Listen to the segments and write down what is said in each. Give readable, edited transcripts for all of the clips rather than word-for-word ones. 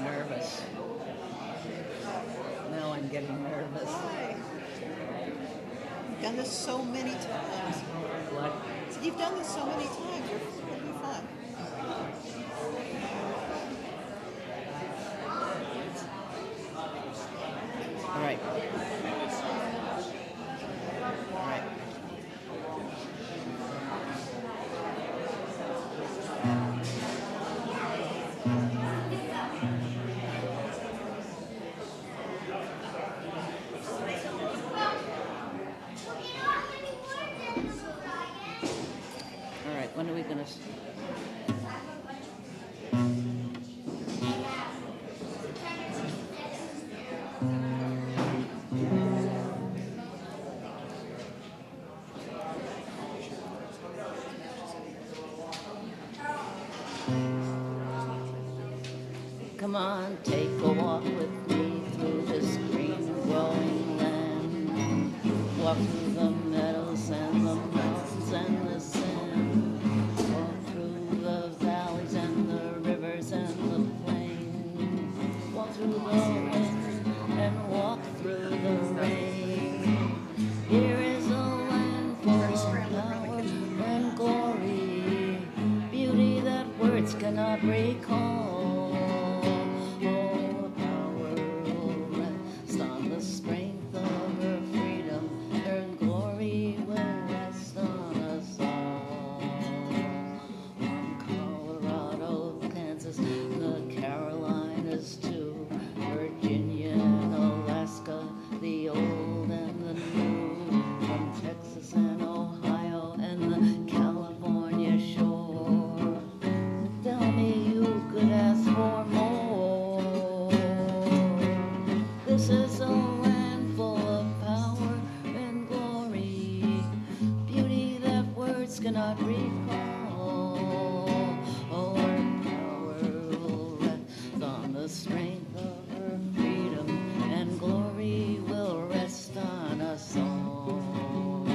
nervous. Now I'm getting nervous. Why? You've done this so many times. What? So you've done this so many times. You'll be fine. All right. All right. All right, when are we going to... Come on, take a walk with me through this green growing land. Walk through the meadows and the mountains and the sand. Walk through the valleys and the rivers and the plains. Walk through the wind and walk through the rain. Here is a land full of power and glory, beauty that words cannot recall. Cannot recall. Our power will rest on the strength of her freedom, and glory will rest on us all.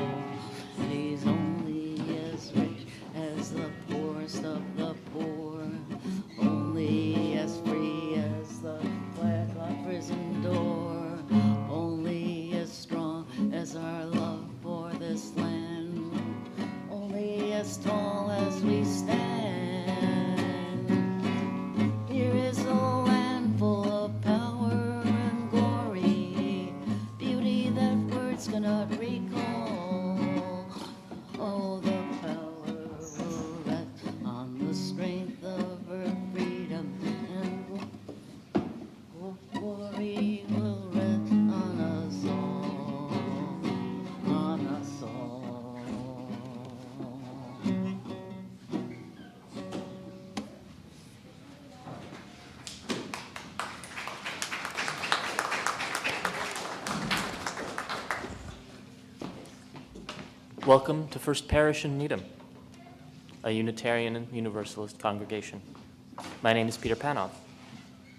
She's only as rich as the poorest of the poor, only as free as the flag on prison door, only as strong as our love for this land, as tall as we stand. Here is a land full of power and glory, beauty that words cannot recall. Oh, the power will rest on the strength of her freedom, and glory will rest on us all, on us all. Welcome to First Parish in Needham, a Unitarian and Universalist congregation. My name is Peter Panoff.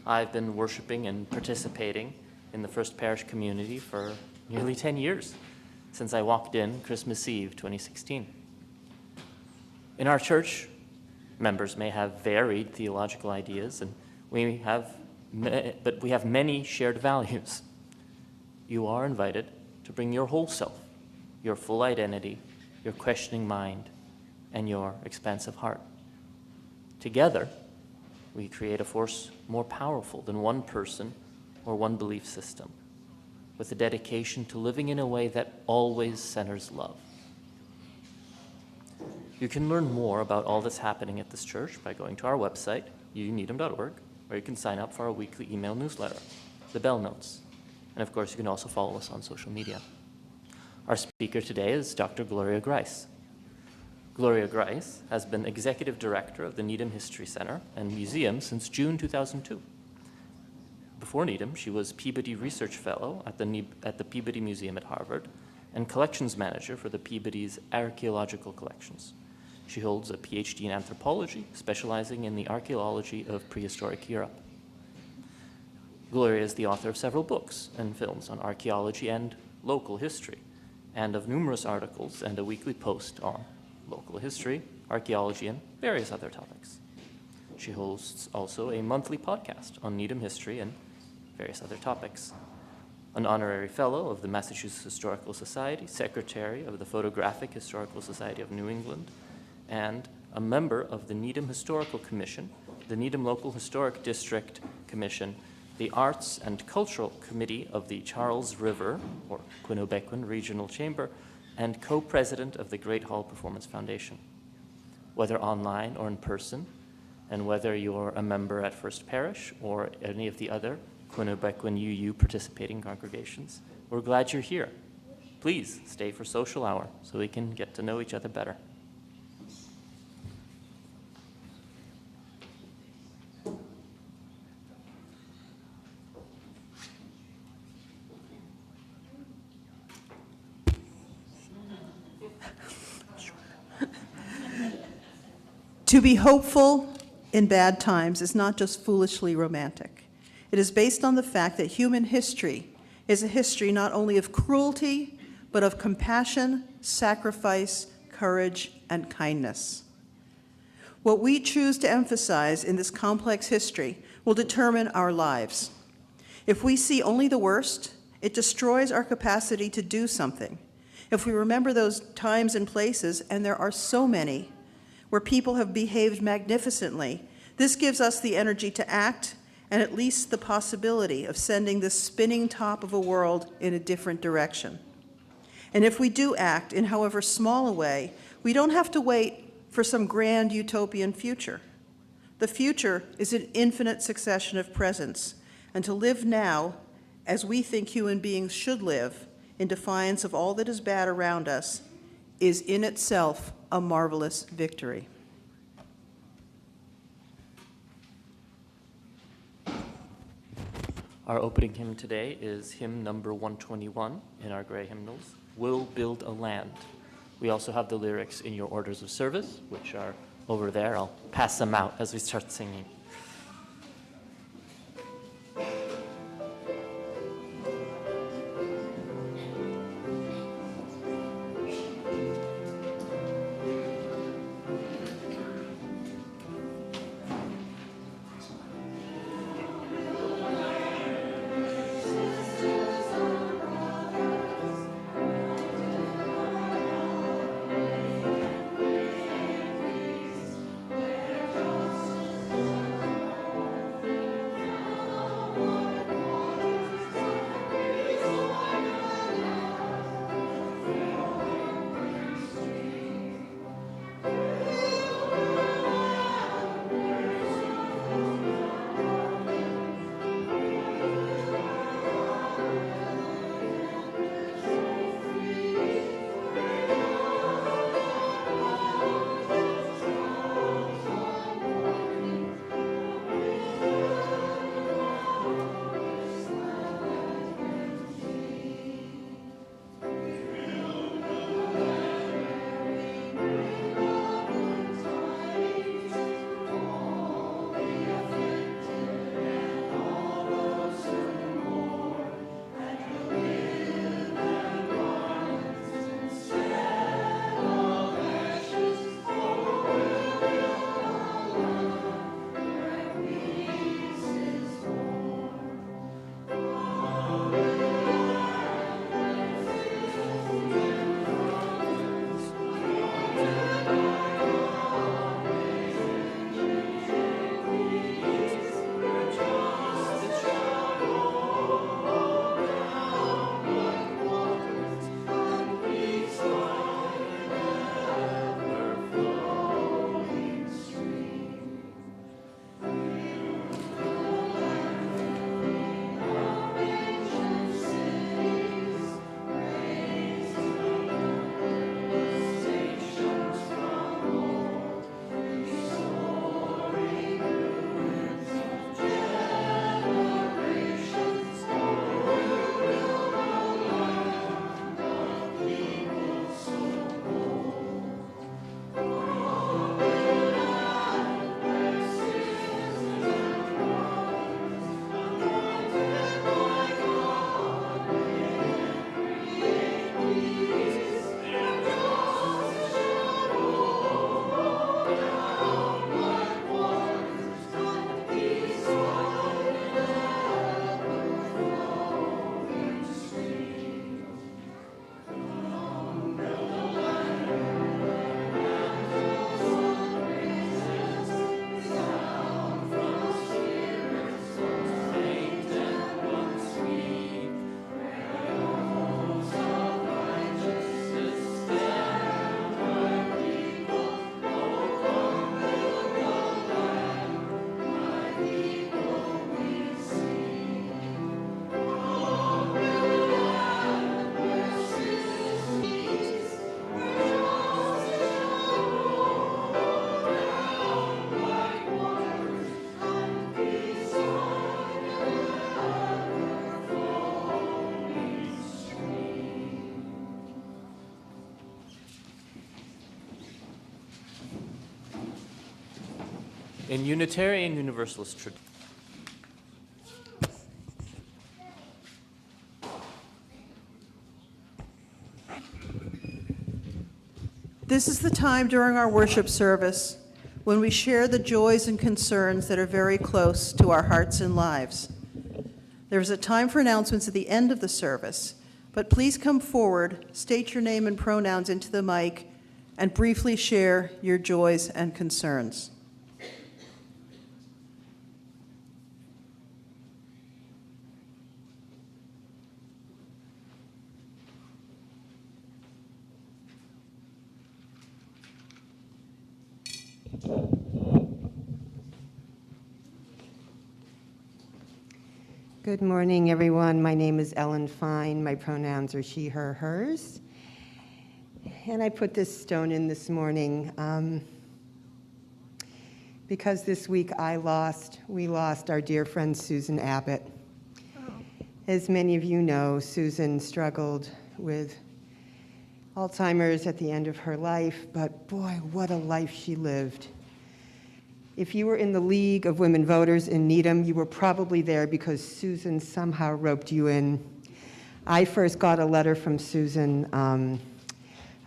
I've been worshiping and participating in the First Parish community for nearly 10 years, since I walked in Christmas Eve 2016. In our church, members may have varied theological ideas, and but we have many shared values. You are invited to bring your whole self, your full identity, your questioning mind, and your expansive heart. Together, we create a force more powerful than one person or one belief system, with a dedication to living in a way that always centers love. You can learn more about all that's happening at this church by going to our website, uneedham.org, where you can sign up for our weekly email newsletter, the Bell Notes. And of course, you can also follow us on social media. Our speaker today is Dr. Gloria Grice. Gloria Grice has been Executive Director of the Needham History Center and Museum since June 2002. Before Needham, she was Peabody Research Fellow at the Peabody Museum at Harvard and Collections Manager for the Peabody's archaeological collections. She holds a PhD in anthropology, specializing in the archaeology of prehistoric Europe. Gloria is the author of several books and films on archaeology and local history, and of numerous articles and a weekly post on local history, archaeology, and various other topics. She hosts also a monthly podcast on Needham history and various other topics. An honorary fellow of the Massachusetts Historical Society, secretary of the Photographic Historical Society of New England, and a member of the Needham Historical Commission, the Needham Local Historic District Commission, the Arts and Cultural Committee of the Charles River, or Quinnipiac Regional Chamber, and co-president of the Great Hall Performance Foundation. Whether online or in person, and whether you're a member at First Parish or any of the other Quinnipiac UU participating congregations, we're glad you're here. Please stay for social hour so we can get to know each other better. To be hopeful in bad times is not just foolishly romantic. It is based on the fact that human history is a history not only of cruelty, but of compassion, sacrifice, courage, and kindness. What we choose to emphasize in this complex history will determine our lives. If we see only the worst, it destroys our capacity to do something. If we remember those times and places, and there are so many, where people have behaved magnificently, this gives us the energy to act and at least the possibility of sending this spinning top of a world in a different direction. And if we do act in however small a way, we don't have to wait for some grand utopian future. The future is an infinite succession of presents, and to live now as we think human beings should live, in defiance of all that is bad around us, is in itself a marvelous victory. Our opening hymn today is hymn number 121 in our gray hymnals, We'll Build a Land. We also have the lyrics in your orders of service, which are over there. I'll pass them out as we start singing. In Unitarian Universalist tradition, This is the time during our worship service when we share the joys and concerns that are very close to our hearts and lives. There is a time for announcements at the end of the service, but please come forward, state your name and pronouns into the mic, and briefly share your joys and concerns. Good morning, everyone. My name is Ellen Fine. My pronouns are she, her, hers. And I put this stone in this morning because this week we lost our dear friend Susan Abbott. As many of you know, Susan struggled with Alzheimer's at the end of her life, but boy, what a life she lived. If you were in the League of Women Voters in Needham, you were probably there because Susan somehow roped you in. I first got a letter from Susan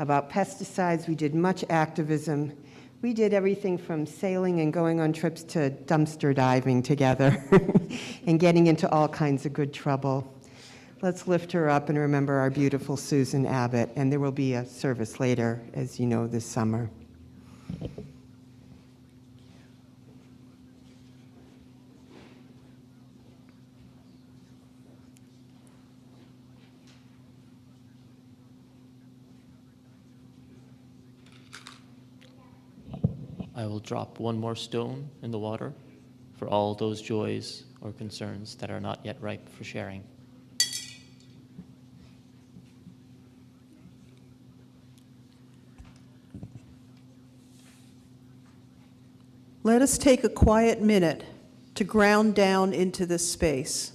about pesticides. We did much activism. We did everything from sailing and going on trips to dumpster diving together and getting into all kinds of good trouble. Let's lift her up and remember our beautiful Susan Abbott, and there will be a service later, as you know, this summer. I will drop one more stone in the water for all those joys or concerns that are not yet ripe for sharing. Let us take a quiet minute to ground down into this space.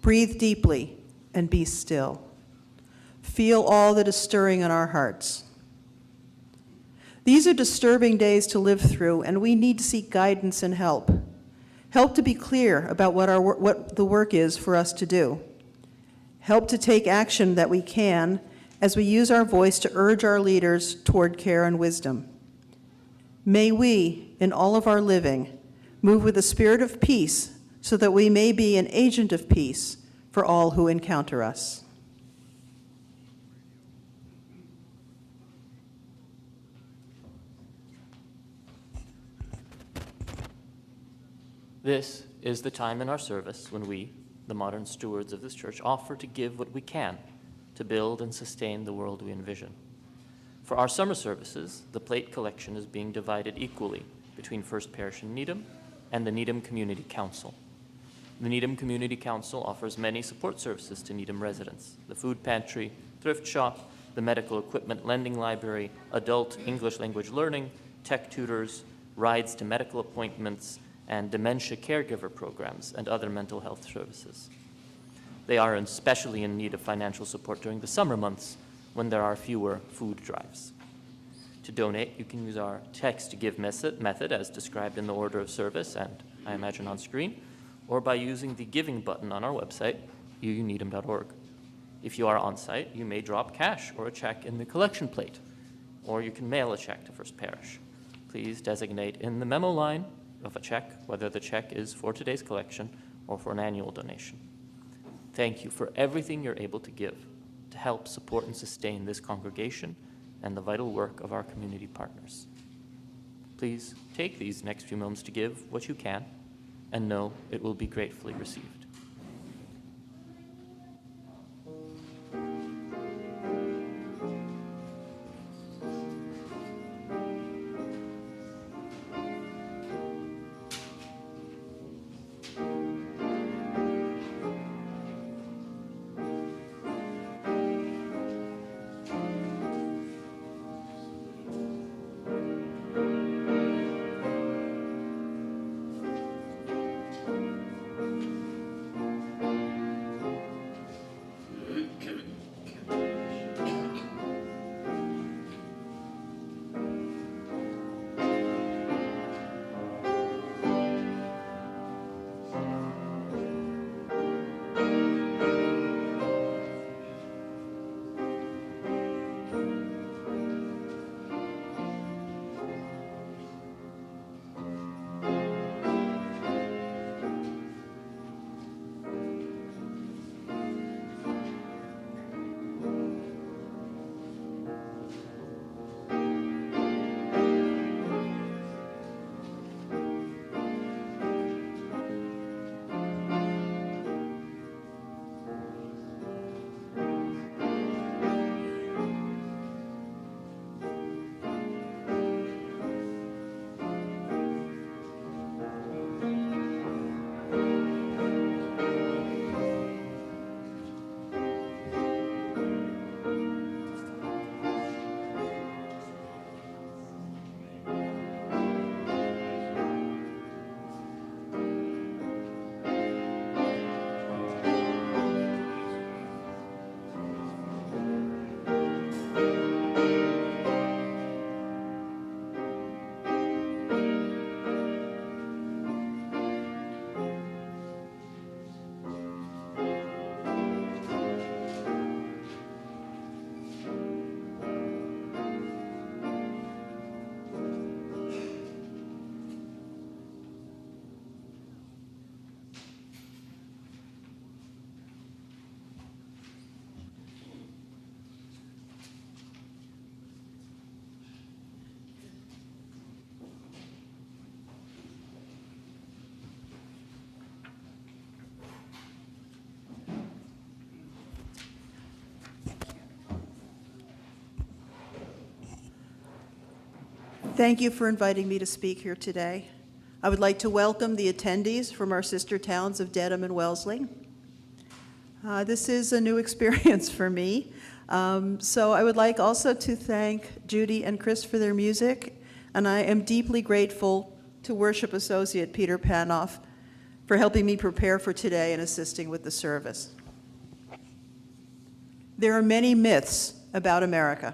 Breathe deeply and be still. Feel all that is stirring in our hearts. These are disturbing days to live through, and we need to seek guidance and help. Help to be clear about what the work is for us to do. Help to take action that we can as we use our voice to urge our leaders toward care and wisdom. May we, in all of our living, move with a spirit of peace so that we may be an agent of peace for all who encounter us. This is the time in our service when we, the modern stewards of this church, offer to give what we can to build and sustain the world we envision. For our summer services, the plate collection is being divided equally between First Parish in Needham and the Needham Community Council. The Needham Community Council offers many support services to Needham residents: the food pantry, thrift shop, the medical equipment lending library, adult English language learning, tech tutors, rides to medical appointments, and dementia caregiver programs and other mental health services. They are especially in need of financial support during the summer months when there are fewer food drives. To donate, you can use our text to give method as described in the order of service and I imagine on screen, or by using the giving button on our website, uuneedham.org. If you are on site, you may drop cash or a check in the collection plate, or you can mail a check to First Parish. Please designate in the memo line of a check whether the check is for today's collection or for an annual donation. Thank you for everything you're able to give to help support and sustain this congregation and the vital work of our community partners. Please take these next few moments to give what you can and know it will be gratefully received. Thank you for inviting me to speak here today. I would like to welcome the attendees from our sister towns of Dedham and Wellesley. This is a new experience for me. So I would like also to thank Judy and Chris for their music, and I am deeply grateful to Worship Associate Peter Panoff for helping me prepare for today and assisting with the service. There are many myths about America,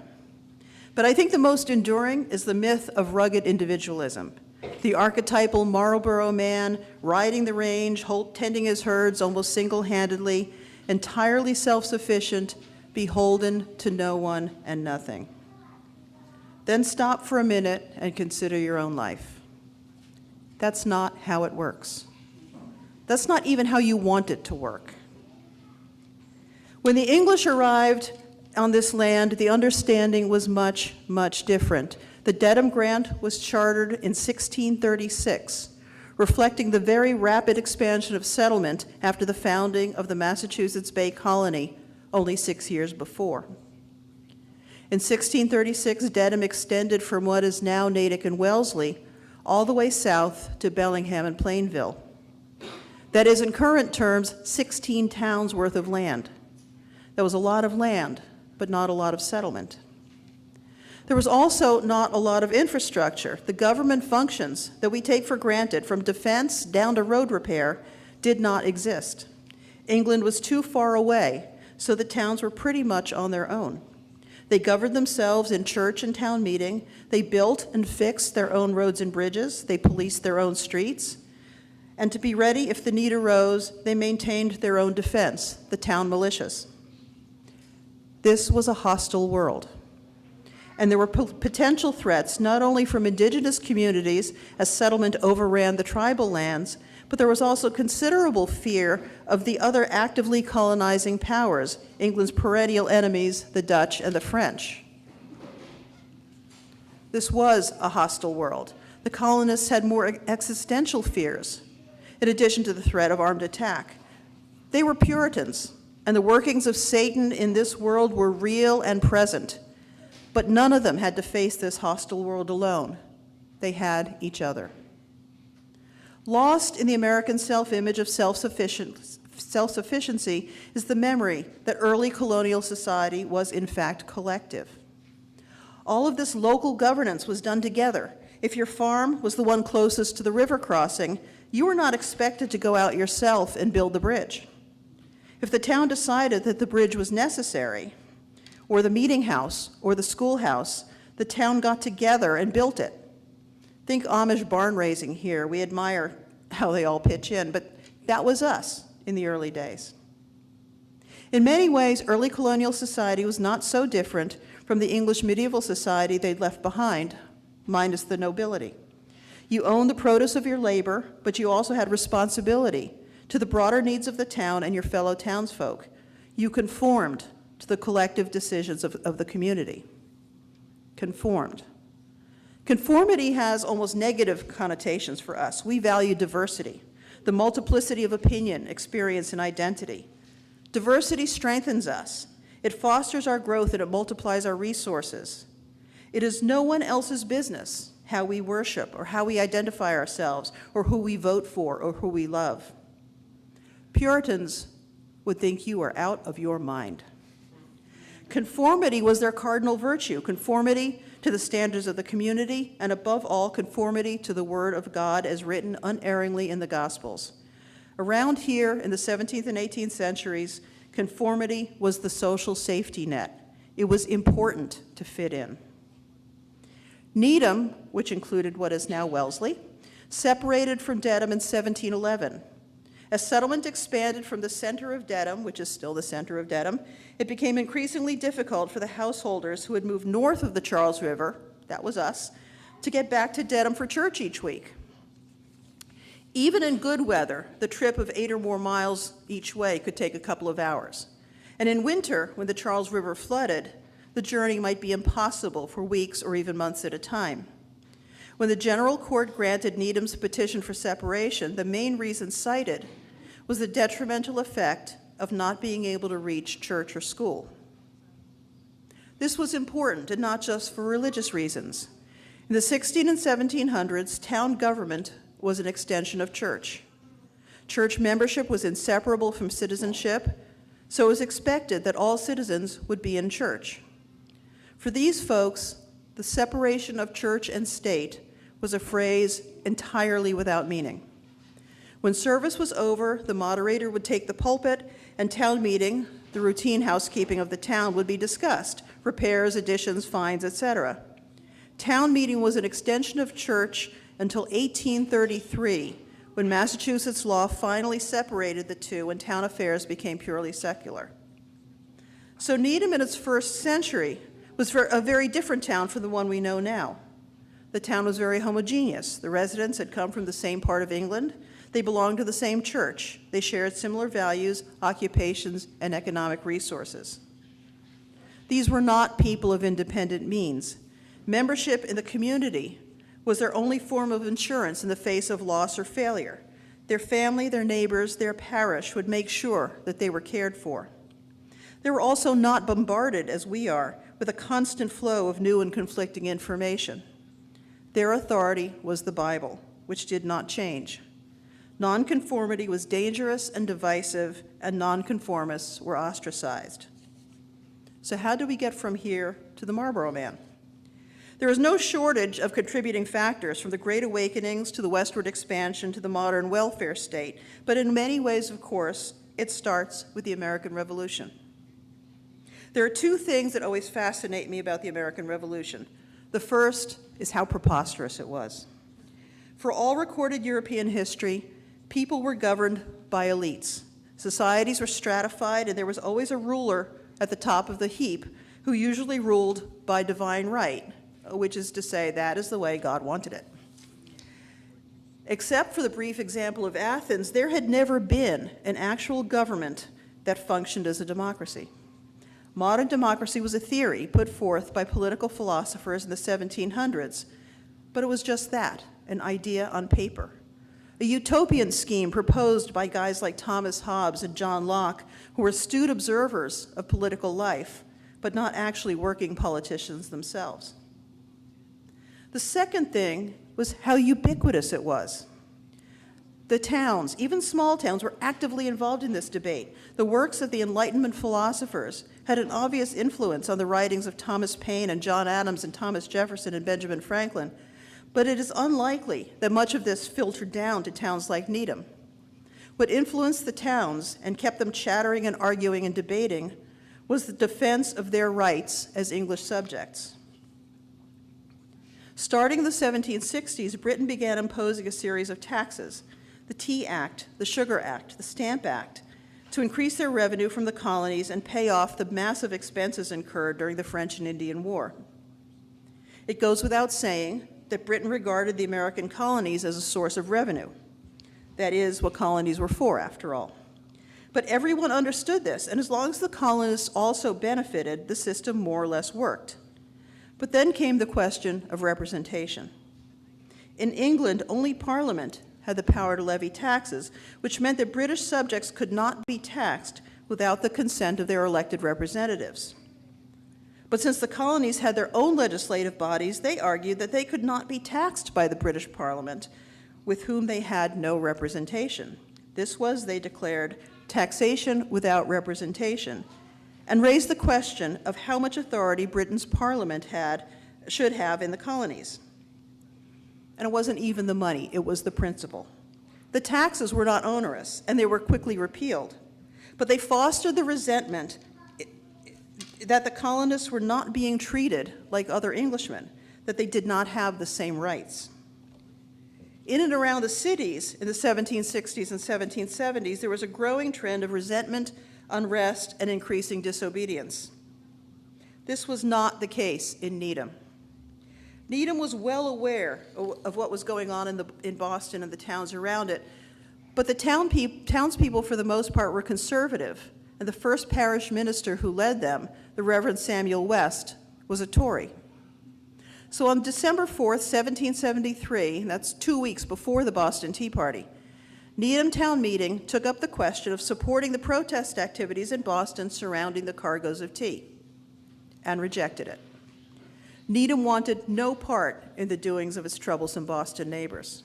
but I think the most enduring is the myth of rugged individualism. The archetypal Marlboro man riding the range, tending his herds almost single-handedly, entirely self-sufficient, beholden to no one and nothing. Then stop for a minute and consider your own life. That's not how it works. That's not even how you want it to work. When the English arrived on this land, the understanding was much, much different. The Dedham Grant was chartered in 1636, reflecting the very rapid expansion of settlement after the founding of the Massachusetts Bay Colony only 6 years before. In 1636, Dedham extended from what is now Natick and Wellesley all the way south to Bellingham and Plainville. That is, in current terms, 16 towns worth of land. That was a lot of land, but not a lot of settlement. There was also not a lot of infrastructure. The government functions that we take for granted, from defense down to road repair, did not exist. England was too far away, so the towns were pretty much on their own. They governed themselves in church and town meeting. They built and fixed their own roads and bridges. They policed their own streets. And to be ready if the need arose, they maintained their own defense, the town militias. This was a hostile world. And there were potential threats not only from indigenous communities as settlement overran the tribal lands, but there was also considerable fear of the other actively colonizing powers, England's perennial enemies, the Dutch and the French. This was a hostile world. The colonists had more existential fears, in addition to the threat of armed attack. They were Puritans, and the workings of Satan in this world were real and present. But none of them had to face this hostile world alone. They had each other. Lost in the American self-image of self-sufficiency is the memory that early colonial society was in fact collective. All of this local governance was done together. If your farm was the one closest to the river crossing, you were not expected to go out yourself and build the bridge. If the town decided that the bridge was necessary, or the meeting house, or the schoolhouse, the town got together and built it. Think Amish barn raising here. We admire how they all pitch in, but that was us in the early days. In many ways, early colonial society was not so different from the English medieval society they'd left behind, minus the nobility. You owned the produce of your labor, but you also had responsibility to the broader needs of the town and your fellow townsfolk. You conformed to the collective decisions of the community. Conformed. Conformity has almost negative connotations for us. We value diversity, the multiplicity of opinion, experience, and identity. Diversity strengthens us. It fosters our growth and it multiplies our resources. It is no one else's business how we worship or how we identify ourselves or who we vote for or who we love. Puritans would think you are out of your mind. Conformity was their cardinal virtue, conformity to the standards of the community, and above all, conformity to the Word of God as written unerringly in the Gospels. Around here in the 17th and 18th centuries, conformity was the social safety net. It was important to fit in. Needham, which included what is now Wellesley, separated from Dedham in 1711. As settlement expanded from the center of Dedham, which is still the center of Dedham, it became increasingly difficult for the householders who had moved north of the Charles River, that was us, to get back to Dedham for church each week. Even in good weather, the trip of 8 or more miles each way could take a couple of hours. And in winter, when the Charles River flooded, the journey might be impossible for weeks or even months at a time. When the General Court granted Needham's petition for separation, the main reason cited was the detrimental effect of not being able to reach church or school. This was important, and not just for religious reasons. In the 16 and 1700s, town government was an extension of church. Church membership was inseparable from citizenship, so it was expected that all citizens would be in church. For these folks, the separation of church and state was a phrase entirely without meaning. When service was over, the moderator would take the pulpit, and town meeting, the routine housekeeping of the town, would be discussed: repairs, additions, fines, etc. Town meeting was an extension of church until 1833, when Massachusetts law finally separated the two and town affairs became purely secular. So Needham in its first century was a very different town from the one we know now. The town was very homogeneous. The residents had come from the same part of England. They belonged to the same church. They shared similar values, occupations, and economic resources. These were not people of independent means. Membership in the community was their only form of insurance in the face of loss or failure. Their family, their neighbors, their parish would make sure that they were cared for. They were also not bombarded, as we are, with a constant flow of new and conflicting information. Their authority was the Bible, which did not change. Nonconformity was dangerous and divisive, and nonconformists were ostracized. So how do we get from here to the Marlborough Man? There is no shortage of contributing factors, from the Great Awakenings to the westward expansion to the modern welfare state, but in many ways, of course, it starts with the American Revolution. There are two things that always fascinate me about the American Revolution. The first is how preposterous it was. For all recorded European history, people were governed by elites. Societies were stratified, and there was always a ruler at the top of the heap who usually ruled by divine right, which is to say, that is the way God wanted it. Except for the brief example of Athens, there had never been an actual government that functioned as a democracy. Modern democracy was a theory put forth by political philosophers in the 1700s, but it was just that, an idea on paper. A utopian scheme proposed by guys like Thomas Hobbes and John Locke, who were astute observers of political life, but not actually working politicians themselves. The second thing was how ubiquitous it was. The towns, even small towns, were actively involved in this debate. The works of the Enlightenment philosophers had an obvious influence on the writings of Thomas Paine and John Adams and Thomas Jefferson and Benjamin Franklin, but it is unlikely that much of this filtered down to towns like Needham. What influenced the towns and kept them chattering and arguing and debating was the defense of their rights as English subjects. Starting in the 1760s, Britain began imposing a series of taxes: the Tea Act, the Sugar Act, the Stamp Act, to increase their revenue from the colonies and pay off the massive expenses incurred during the French and Indian War. It goes without saying that Britain regarded the American colonies as a source of revenue. That is what colonies were for, after all. But everyone understood this, and as long as the colonists also benefited, the system more or less worked. But then came the question of representation. In England, only Parliament had the power to levy taxes, which meant that British subjects could not be taxed without the consent of their elected representatives. But since the colonies had their own legislative bodies, they argued that they could not be taxed by the British Parliament, with whom they had no representation. This was, they declared, taxation without representation, and raised the question of how much authority Britain's Parliament should have in the colonies. And it wasn't even the money, it was the principle. The taxes were not onerous, and they were quickly repealed, but they fostered the resentment that the colonists were not being treated like other Englishmen, that they did not have the same rights. In and around the cities in the 1760s and 1770s, there was a growing trend of resentment, unrest, and increasing disobedience. This was not the case in Needham. Needham was well aware of what was going on in Boston and the towns around it, but the townspeople, for the most part, were conservative, and the first parish minister who led them, the Reverend Samuel West, was a Tory. So on December 4th, 1773, that's 2 weeks before the Boston Tea Party, Needham Town Meeting took up the question of supporting the protest activities in Boston surrounding the cargoes of tea, and rejected it. Needham wanted no part in the doings of its troublesome Boston neighbors.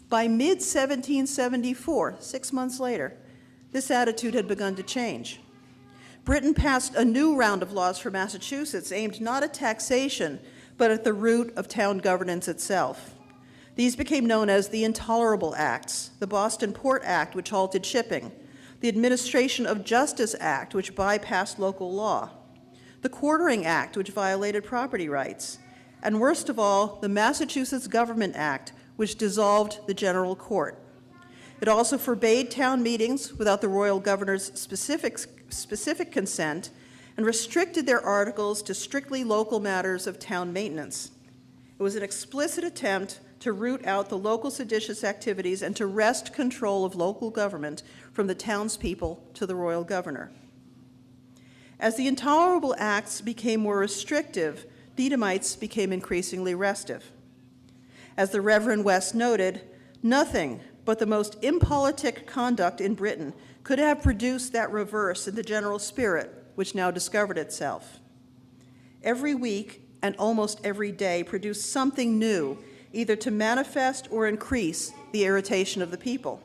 By mid-1774, 6 months later, this attitude had begun to change. Britain passed a new round of laws for Massachusetts aimed not at taxation, but at the root of town governance itself. These became known as the Intolerable Acts, the Boston Port Act, which halted shipping, the Administration of Justice Act, which bypassed local law, the Quartering Act, which violated property rights, and worst of all, the Massachusetts Government Act, which dissolved the General Court. It also forbade town meetings without the royal governor's specific consent and restricted their articles to strictly local matters of town maintenance. It was an explicit attempt to root out the local seditious activities and to wrest control of local government from the townspeople to the royal governor. As the Intolerable Acts became more restrictive, Needhamites became increasingly restive. As the Reverend West noted, nothing but the most impolitic conduct in Britain could have produced that reverse in the general spirit which now discovered itself. Every week and almost every day produced something new, either to manifest or increase the irritation of the people.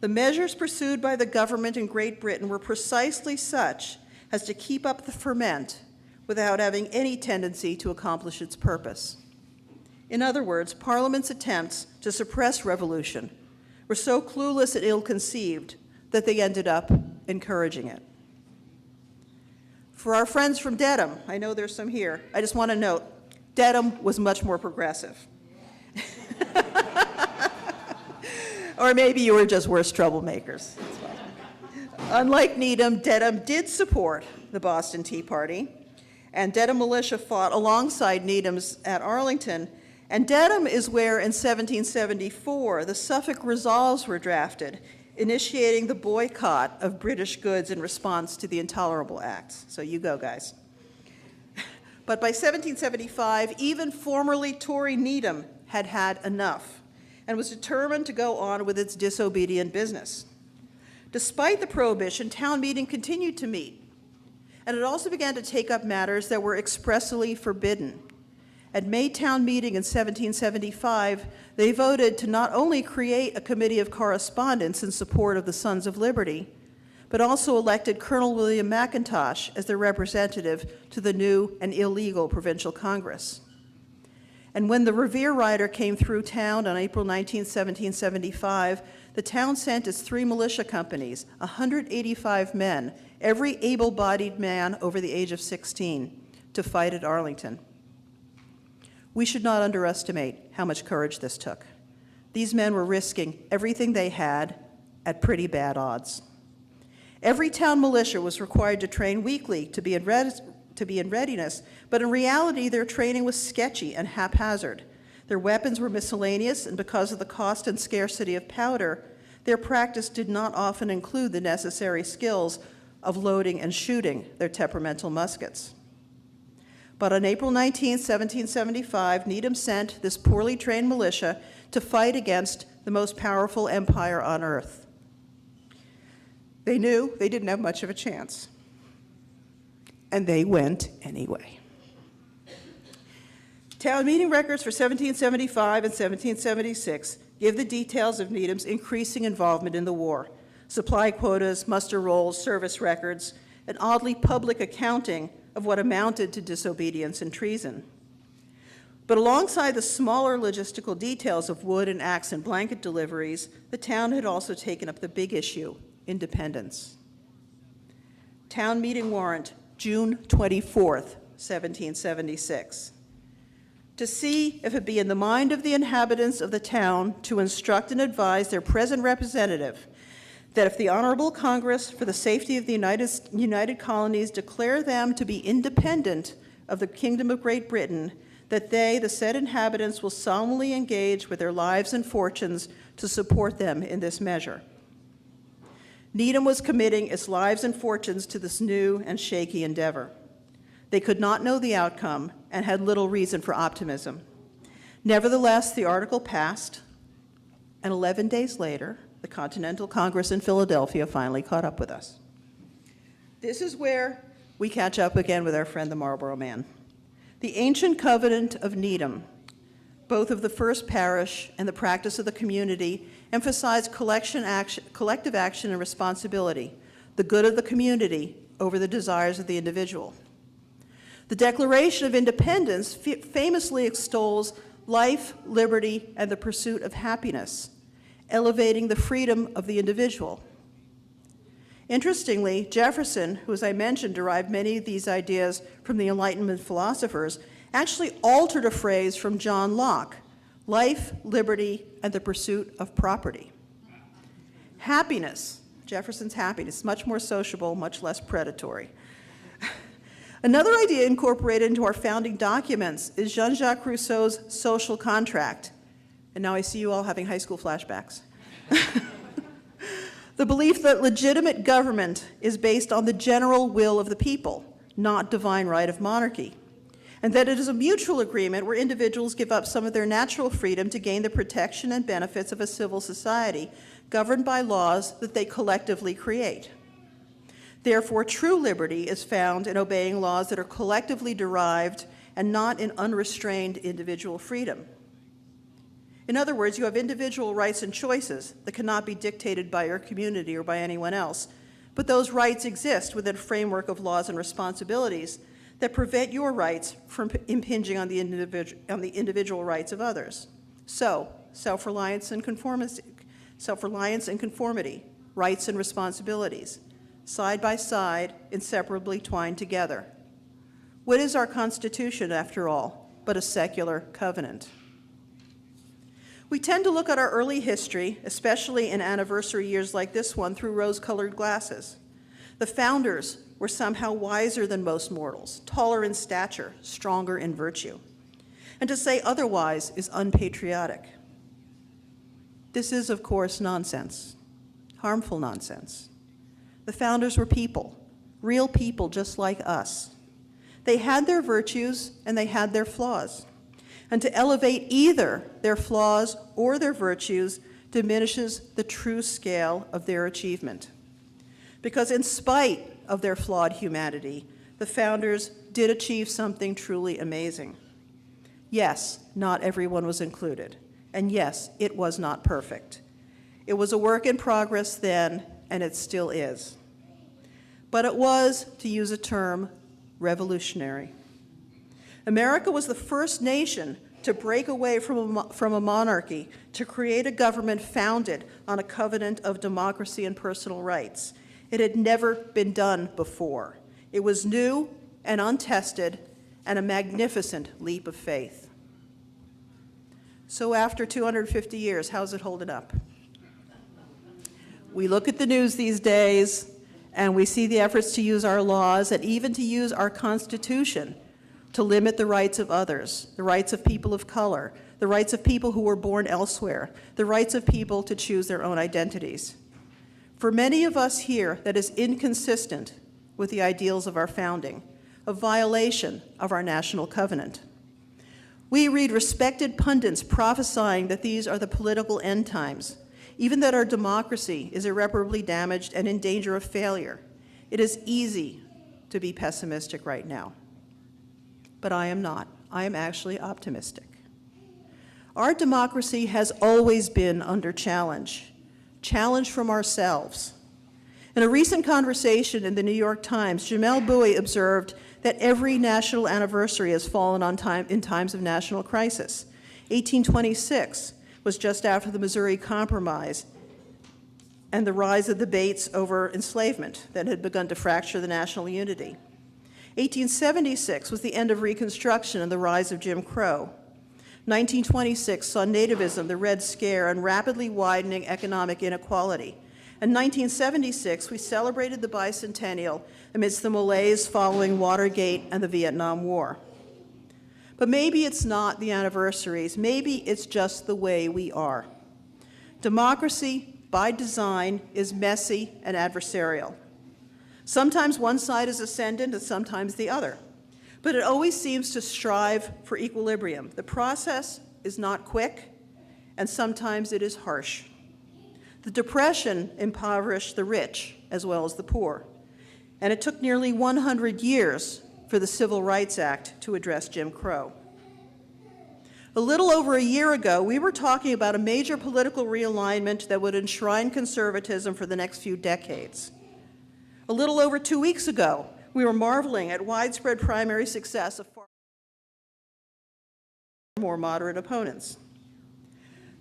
The measures pursued by the government in Great Britain were precisely such as to keep up the ferment without having any tendency to accomplish its purpose. In other words, Parliament's attempts to suppress revolution were so clueless and ill-conceived that they ended up encouraging it. For our friends from Dedham, I know there's some here, I just want to note, Dedham was much more progressive. Or maybe you were just worse troublemakers. Unlike Needham, Dedham did support the Boston Tea Party, and Dedham militia fought alongside Needham's at Arlington, and Dedham is where in 1774 the Suffolk Resolves were drafted, initiating the boycott of British goods in response to the Intolerable Acts. So you go, guys. But by 1775, even formerly Tory Needham had had enough and was determined to go on with its disobedient business. Despite the prohibition, town meeting continued to meet, and it also began to take up matters that were expressly forbidden. At May town meeting in 1775, they voted to not only create a committee of correspondence in support of the Sons of Liberty, but also elected Colonel William McIntosh as their representative to the new and illegal provincial Congress. And when the Revere Rider came through town on April 19, 1775, the town sent its 3 militia companies, 185 men, every able-bodied man over the age of 16, to fight at Arlington. We should not underestimate how much courage this took. These men were risking everything they had at pretty bad odds. Every town militia was required to train weekly to be in readiness, but in reality, their training was sketchy and haphazard. Their weapons were miscellaneous, and because of the cost and scarcity of powder, their practice did not often include the necessary skills of loading and shooting their temperamental muskets. But on April 19, 1775, Needham sent this poorly trained militia to fight against the most powerful empire on earth. They knew they didn't have much of a chance, and they went anyway. Town meeting records for 1775 and 1776 give the details of Needham's increasing involvement in the war: supply quotas, muster rolls, service records, an oddly public accounting of what amounted to disobedience and treason. But alongside the smaller logistical details of wood and axe and blanket deliveries, the town had also taken up the big issue: independence. Town meeting warrant, June 24th, 1776. To see if it be in the mind of the inhabitants of the town to instruct and advise their present representative that if the Honorable Congress for the safety of the United Colonies declare them to be independent of the Kingdom of Great Britain, that they, the said inhabitants, will solemnly engage with their lives and fortunes to support them in this measure. Needham was committing its lives and fortunes to this new and shaky endeavor. They could not know the outcome and had little reason for optimism. Nevertheless, the article passed, and 11 days later, the Continental Congress in Philadelphia finally caught up with us. This is where we catch up again with our friend the Marlborough Man. The ancient covenant of Needham, both of the first parish and the practice of the community, emphasized collective action and responsibility, the good of the community over the desires of the individual. The Declaration of Independence famously extols life, liberty, and the pursuit of happiness, elevating the freedom of the individual. Interestingly, Jefferson, who, as I mentioned, derived many of these ideas from the Enlightenment philosophers, actually altered a phrase from John Locke: life, liberty, and the pursuit of property. Happiness, Jefferson's happiness, much more sociable, much less predatory. Another idea incorporated into our founding documents is Jean-Jacques Rousseau's social contract. And now I see you all having high school flashbacks. The belief that legitimate government is based on the general will of the people, not divine right of monarchy, and that it is a mutual agreement where individuals give up some of their natural freedom to gain the protection and benefits of a civil society governed by laws that they collectively create. Therefore, true liberty is found in obeying laws that are collectively derived and not in unrestrained individual freedom. In other words, you have individual rights and choices that cannot be dictated by your community or by anyone else, but those rights exist within a framework of laws and responsibilities that prevent your rights from impinging on the individual rights of others. So, self-reliance and conformity, rights and responsibilities, side by side, inseparably twined together. What is our Constitution, after all, but a secular covenant? We tend to look at our early history, especially in anniversary years like this one, through rose-colored glasses. The founders were somehow wiser than most mortals, taller in stature, stronger in virtue. And to say otherwise is unpatriotic. This is, of course, nonsense, harmful nonsense. The founders were people, real people just like us. They had their virtues and they had their flaws. And to elevate either their flaws or their virtues diminishes the true scale of their achievement. Because in spite of their flawed humanity, the founders did achieve something truly amazing. Yes, not everyone was included. And yes, it was not perfect. It was a work in progress then, and it still is. But it was, to use a term, revolutionary. America was the first nation to break away from a monarchy, to create a government founded on a covenant of democracy and personal rights. It had never been done before. It was new and untested and a magnificent leap of faith. So after 250 years, how's it holding up? We look at the news these days, and we see the efforts to use our laws and even to use our Constitution to limit the rights of others, the rights of people of color, the rights of people who were born elsewhere, the rights of people to choose their own identities. For many of us here, that is inconsistent with the ideals of our founding, a violation of our national covenant. We read respected pundits prophesying that these are the political end times, even that our democracy is irreparably damaged and in danger of failure. It is easy to be pessimistic right now. But I am not. I am actually optimistic. Our democracy has always been under challenge from ourselves. In a recent conversation in the New York Times, Jamel Bouie observed that every national anniversary has fallen in times of national crisis. 1826 was just after the Missouri Compromise and the rise of debates over enslavement that had begun to fracture the national unity. 1876 was the end of Reconstruction and the rise of Jim Crow. 1926 saw nativism, the Red Scare, and rapidly widening economic inequality. In 1976, we celebrated the bicentennial amidst the malaise following Watergate and the Vietnam War. But maybe it's not the anniversaries. Maybe it's just the way we are. Democracy, by design, is messy and adversarial. Sometimes one side is ascendant and sometimes the other. But it always seems to strive for equilibrium. The process is not quick, and sometimes it is harsh. The Depression impoverished the rich as well as the poor. And it took nearly 100 years for the Civil Rights Act to address Jim Crow. A little over a year ago, we were talking about a major political realignment that would enshrine conservatism for the next few decades. A little over 2 weeks ago, we were marveling at widespread primary success of far more moderate opponents.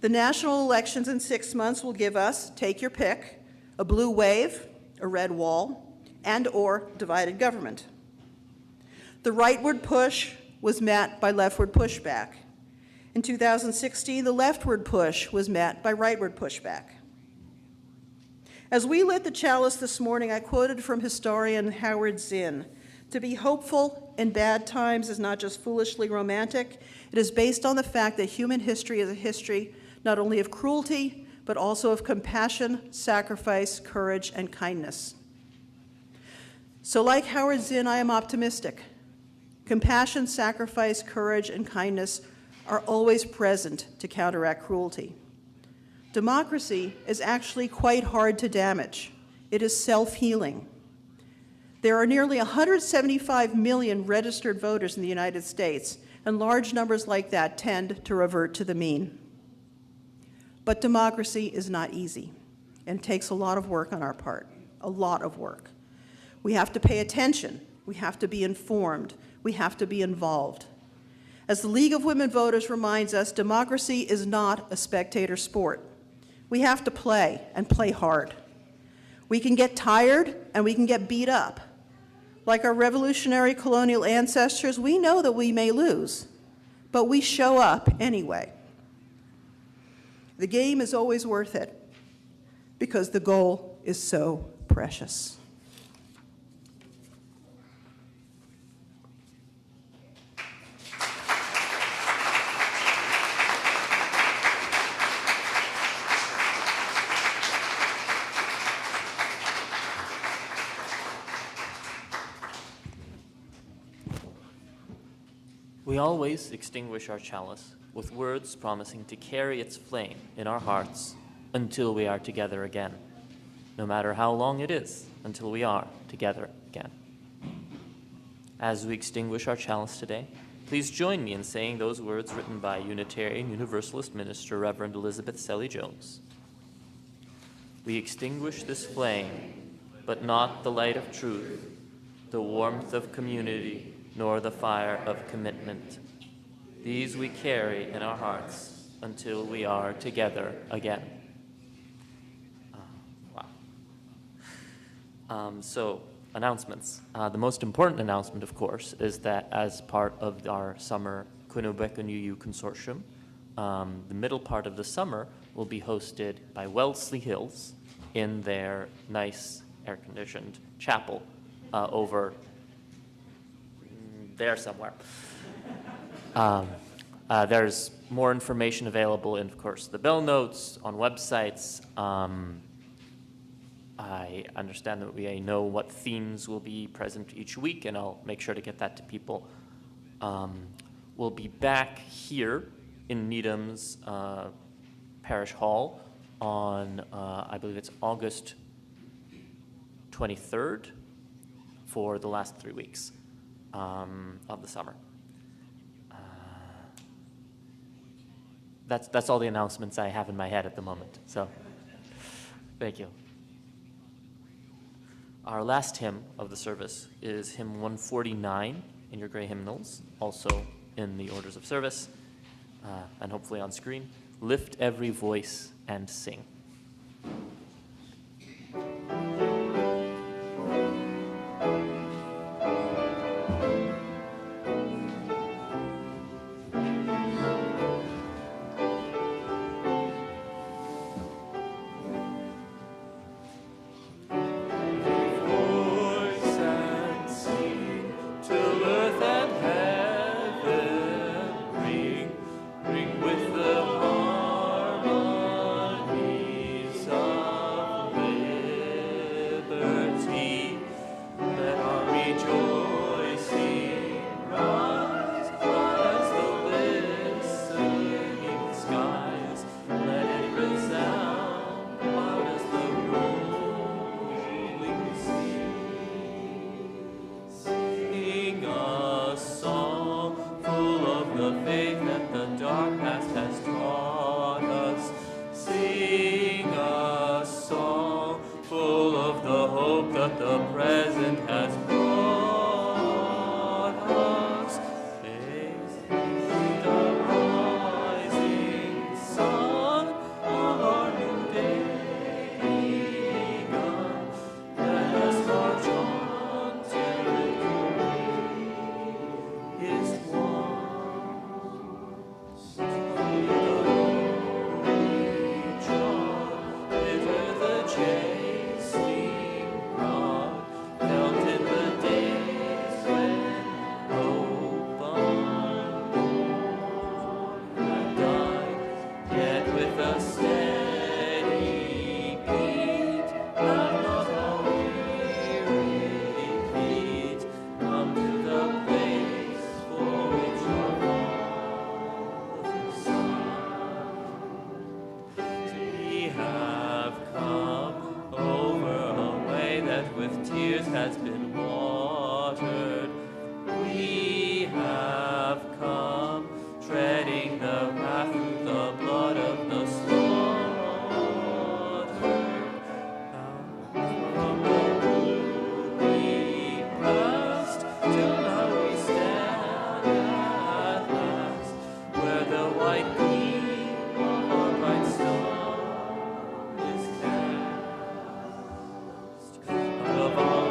The national elections in 6 months will give us, take your pick, a blue wave, a red wall, and/or divided government. The rightward push was met by leftward pushback. In 2016, the leftward push was met by rightward pushback. As we lit the chalice this morning, I quoted from historian Howard Zinn, "To be hopeful in bad times is not just foolishly romantic, it is based on the fact that human history is a history not only of cruelty, but also of compassion, sacrifice, courage, and kindness." So like Howard Zinn, I am optimistic. Compassion, sacrifice, courage, and kindness are always present to counteract cruelty. Democracy is actually quite hard to damage. It is self-healing. There are nearly 175 million registered voters in the United States, and large numbers like that tend to revert to the mean. But democracy is not easy, and takes a lot of work on our part, a lot of work. We have to pay attention, we have to be informed, we have to be involved. As the League of Women Voters reminds us, democracy is not a spectator sport. We have to play, and play hard. We can get tired, and we can get beat up. Like our revolutionary colonial ancestors, we know that we may lose, but we show up anyway. The game is always worth it, because the goal is so precious. We always extinguish our chalice with words promising to carry its flame in our hearts until we are together again, no matter how long it is until we are together again. As we extinguish our chalice today, please join me in saying those words written by Unitarian Universalist minister Reverend Elizabeth Selly Jones. We extinguish this flame, but not the light of truth, the warmth of community, nor the fire of commitment. These we carry in our hearts until we are together again. So, announcements. The most important announcement, of course, is that as part of our summer Quinnipiac Consortium, the middle part of the summer will be hosted by Wellesley Hills in their nice air-conditioned chapel over there somewhere. There's more information available in, of course, the bill notes, on websites. I understand that we know what themes will be present each week, and I'll make sure to get that to people. We'll be back here in Needham's Parish Hall on, I believe it's August 23rd for the last 3 weeks of the summer. That's all the announcements I have in my head at the moment. So, thank you. Our last hymn of the service is hymn 149 in your gray hymnals, also in the orders of service, and hopefully on screen. Lift every voice and sing. With the harmony the hope that the present has brought us. Faith in the rising sun, our new day begun. Let us march on till victory is won. Has been watered. We have come, treading the path through the blood of the slaughtered. From the gloomy past till now we stand at last, where the white gleam of our bright star is cast. Out of our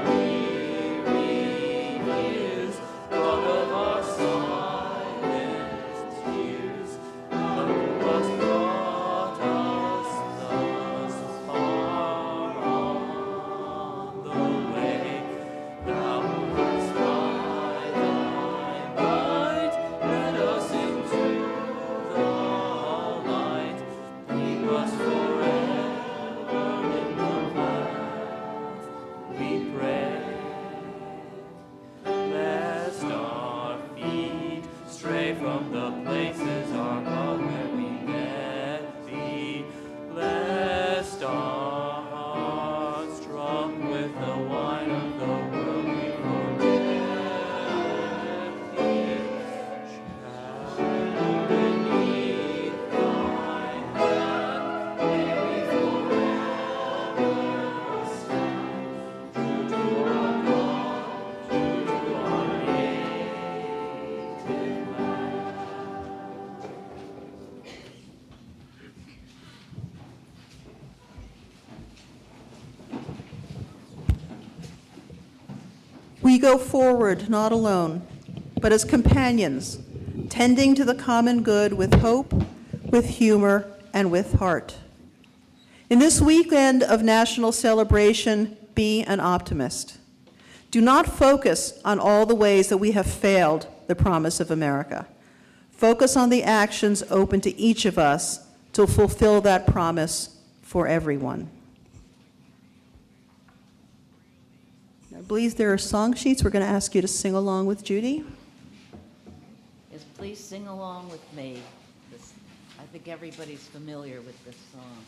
from the places our God where we met thee, lest our hearts drunk with the wine of the world we forget thee. Shall beneath thy hand may we forever stand, true to our God, true to our native land. We go forward not alone, but as companions, tending to the common good with hope, with humor, and with heart. In this weekend of national celebration, be an optimist. Do not focus on all the ways that we have failed the promise of America. Focus on the actions open to each of us to fulfill that promise for everyone. I believe there are song sheets. We're going to ask you to sing along with Judy. Yes, please sing along with me. I think everybody's familiar with this song.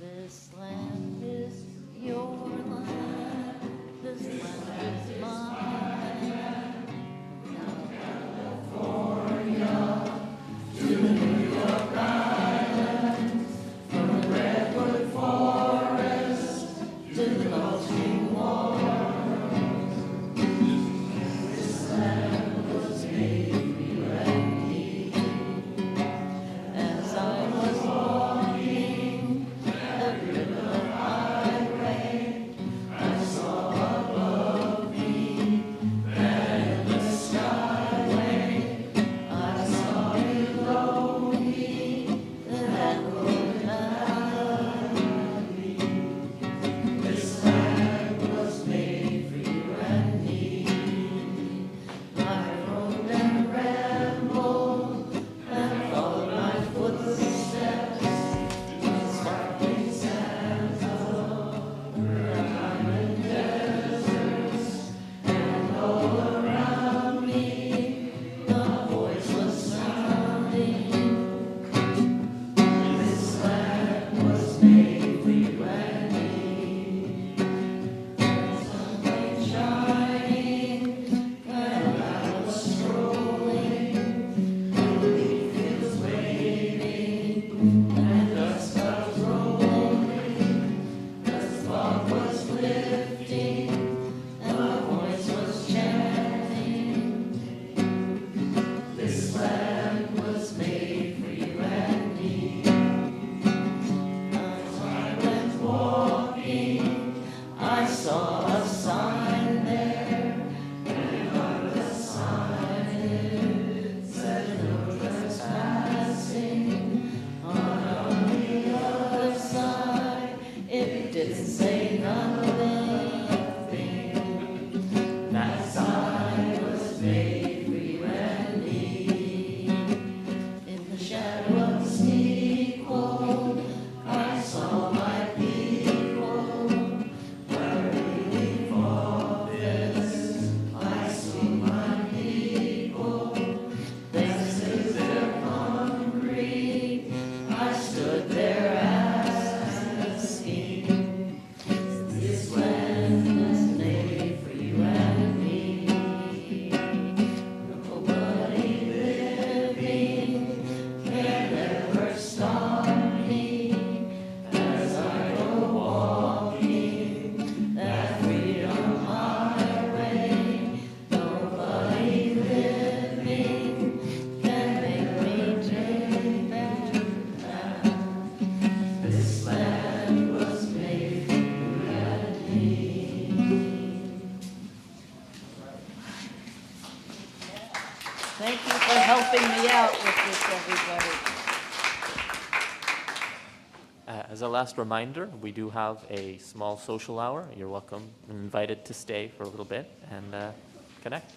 This land is your land. This land is mine. California to New York Island, from the redwood forest to the gulching waters. This land was made for me. didn't say nothing. That sign was made for you and me. In the shadow of the steeple, I saw my people. Waiting for this, I see my people. They stood there hungry. I stood there asking. This land is made for you and me. Nobody living can ever stop me as I go walking that freedom highway. Nobody living can make me take that path. This land was made for you and me. Thank you for helping me out with this, everybody. As a last reminder, we do have a small social hour. You're welcome and invited to stay for a little bit and connect.